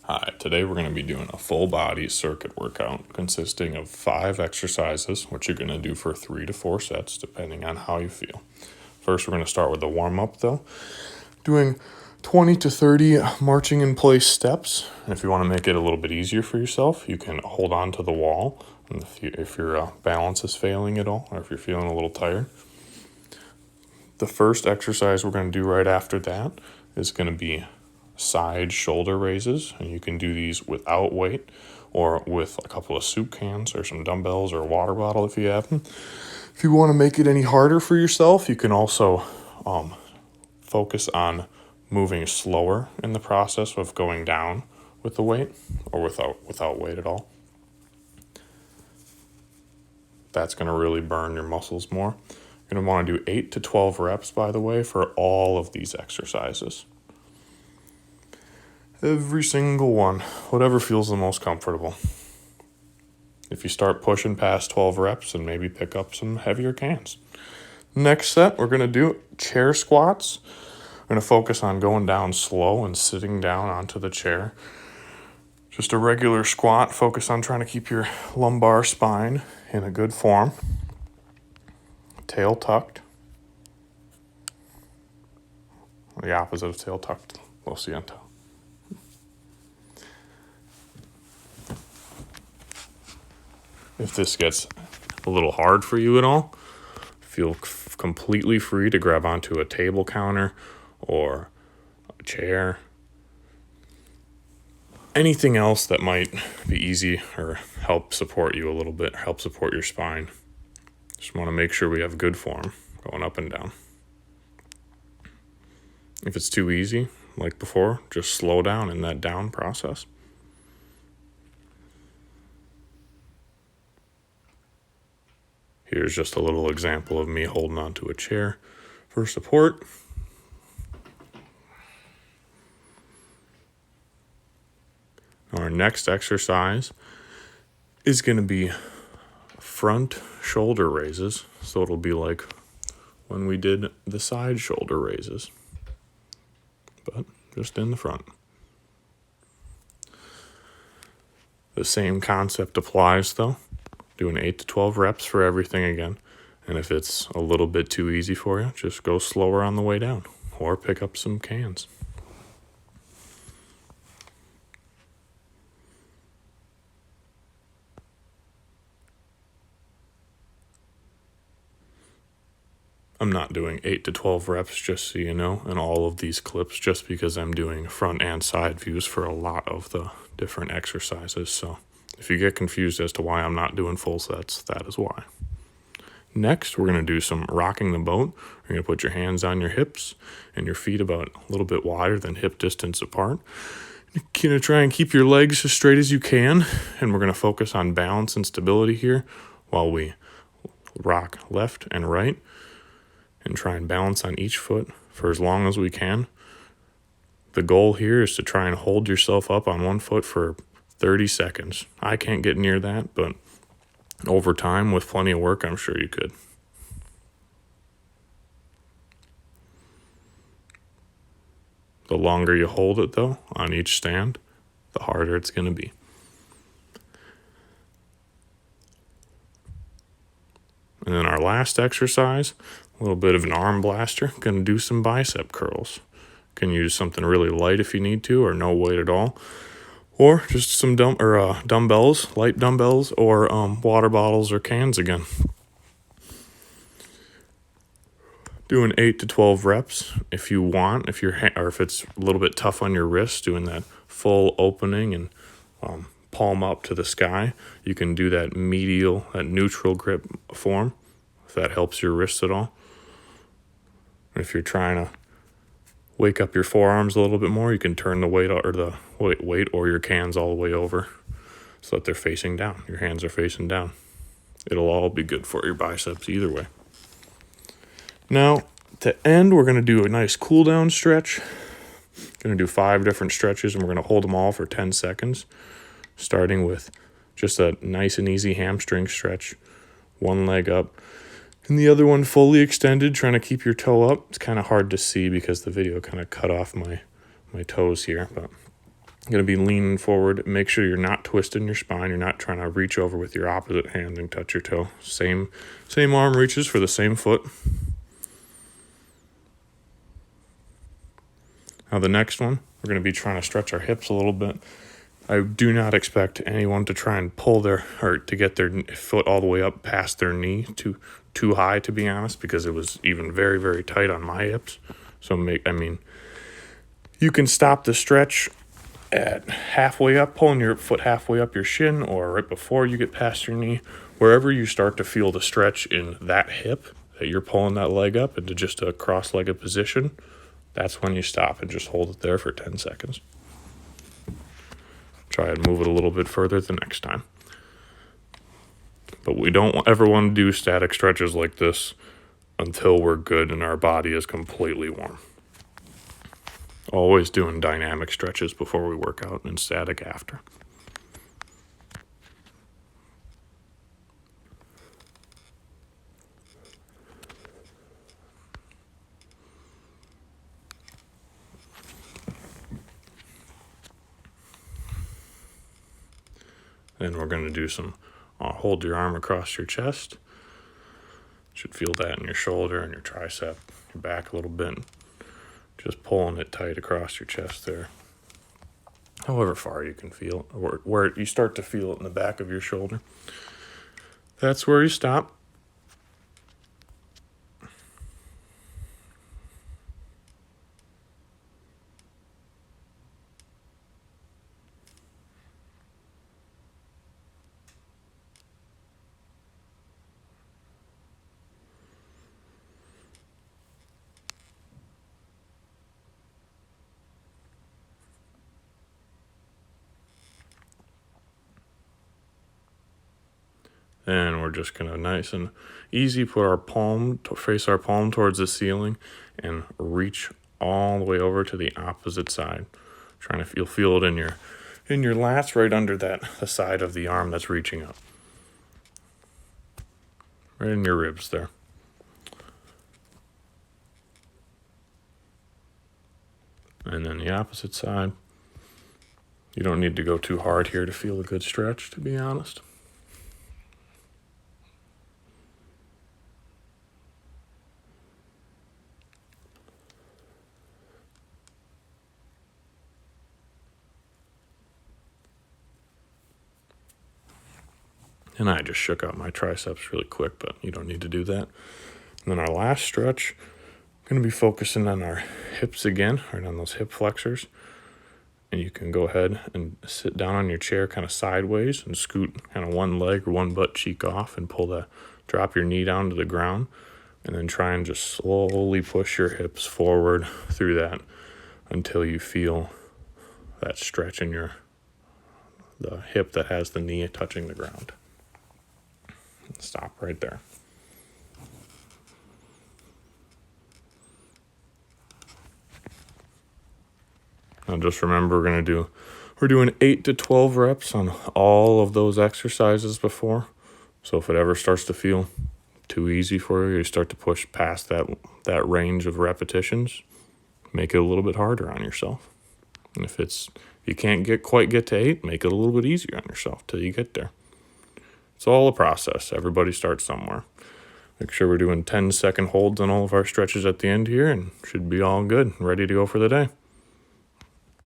Hi, today we're going to be doing a full body circuit workout consisting of 5 exercises, which you're going to do for 3 to 4 sets depending on how you feel. First, we're going to start with the warm up though, doing 20 to 30 marching in place steps. And if you want to make it a little bit easier for yourself, you can hold on to the wall and if your balance is failing at all or if you're feeling a little tired. The first exercise we're going to do right after that is going to be side shoulder raises, and you can do these without weight or with a couple of soup cans or some dumbbells or a water bottle if you have them. If you want to make it any harder for yourself, you can also focus on moving slower in the process of going down with the weight or without weight at all. That's going to really burn your muscles more. You're going to want to do 8 to 12 reps, by the way, for all of these exercises. Every single one, whatever feels the most comfortable. If you start pushing past 12 reps, then maybe pick up some heavier cans. Next set, we're going to do chair squats. We're going to focus on going down slow and sitting down onto the chair. Just a regular squat, focus on trying to keep your lumbar spine in a good form. Tail tucked. The opposite of tail tucked, lo siento. If this gets a little hard for you at all, feel completely free to grab onto a table counter or a chair. Anything else that might be easy or help support you a little bit, help support your spine. Just want to make sure we have good form going up and down. If it's too easy, like before, just slow down in that down process. Here's just a little example of me holding onto a chair for support. Our next exercise is going to be front shoulder raises. So it'll be like when we did the side shoulder raises, but just in the front. The same concept applies though. Doing 8 to 12 reps for everything again. And if it's a little bit too easy for you, just go slower on the way down or pick up some cans. I'm not doing 8 to 12 reps, just so you know, in all of these clips, just because I'm doing front and side views for a lot of the different exercises. So if you get confused as to why I'm not doing full sets, that is why. Next, we're going to do some rocking the boat. You're going to put your hands on your hips and your feet about a little bit wider than hip distance apart. You're going to try and keep your legs as straight as you can, and we're going to focus on balance and stability here while we rock left and right and try and balance on each foot for as long as we can. The goal here is to try and hold yourself up on one foot for 30 seconds. I can't get near that, but over time, with plenty of work, I'm sure you could. The longer you hold it, though, on each stand, the harder it's going to be. And then our last exercise, a little bit of an arm blaster, going to do some bicep curls. Can use something really light if you need to, or no weight at all. Or just some dumbbells, light dumbbells, or water bottles or cans again. Doing 8 to 12 reps if you want, or if it's a little bit tough on your wrist, doing that full opening and palm up to the sky. You can do that medial, that neutral grip form, if that helps your wrists at all. If you're trying to wake up your forearms a little bit more, you can turn the weight or your cans all the way over so that they're facing down. Your hands are facing down. It'll all be good for your biceps either way. Now, to end, we're going to do a nice cool down stretch. Going to do 5 different stretches, and we're going to hold them all for 10 seconds, starting with just a nice and easy hamstring stretch, one leg up, and the other one fully extended, trying to keep your toe up. It's kind of hard to see because the video kind of cut off my toes here, but Going to be leaning forward. Make sure you're not twisting your spine. You're not trying to reach over with your opposite hand and touch your toe. Same arm reaches for the same foot. Now the next one, we're going to be trying to stretch our hips a little bit. I do not expect anyone to try and to get their foot all the way up past their knee too high, to be honest, because it was even very, very tight on my hips. So you can stop the stretch at halfway up, pulling your foot halfway up your shin, or right before you get past your knee. Wherever you start to feel the stretch in that hip, that you're pulling that leg up into just a cross-legged position, that's when you stop and just hold it there for 10 seconds. Try and move it a little bit further the next time. But we don't ever want to do static stretches like this until we're good and our body is completely warm. Always doing dynamic stretches before we work out and static after. Then we're going to do some hold your arm across your chest. Should feel that in your shoulder and your tricep, your back a little bit. Just pulling it tight across your chest there. However far you can feel it, where you start to feel it in the back of your shoulder. That's where you stop. And we're just going to nice and easy put face our palm towards the ceiling and reach all the way over to the opposite side. You'll feel it in your lats right under the side of the arm that's reaching up. Right in your ribs there. And then the opposite side. You don't need to go too hard here to feel a good stretch, to be honest. And I just shook out my triceps really quick, but you don't need to do that. And then our last stretch, going to be focusing on our hips again, right on those hip flexors. And you can go ahead and sit down on your chair kind of sideways and scoot kind of one leg or one butt cheek off and drop your knee down to the ground. And then try and just slowly push your hips forward through that until you feel that stretch in the hip that has the knee touching the ground. Stop right there. Now just remember we're doing 8 to 12 reps on all of those exercises before. So if it ever starts to feel too easy for you, you start to push past that range of repetitions, make it a little bit harder on yourself. And if you can't quite get to 8, make it a little bit easier on yourself till you get there. It's all a process. Everybody starts somewhere. Make sure we're doing 10-second holds on all of our stretches at the end here and should be all good, ready to go for the day.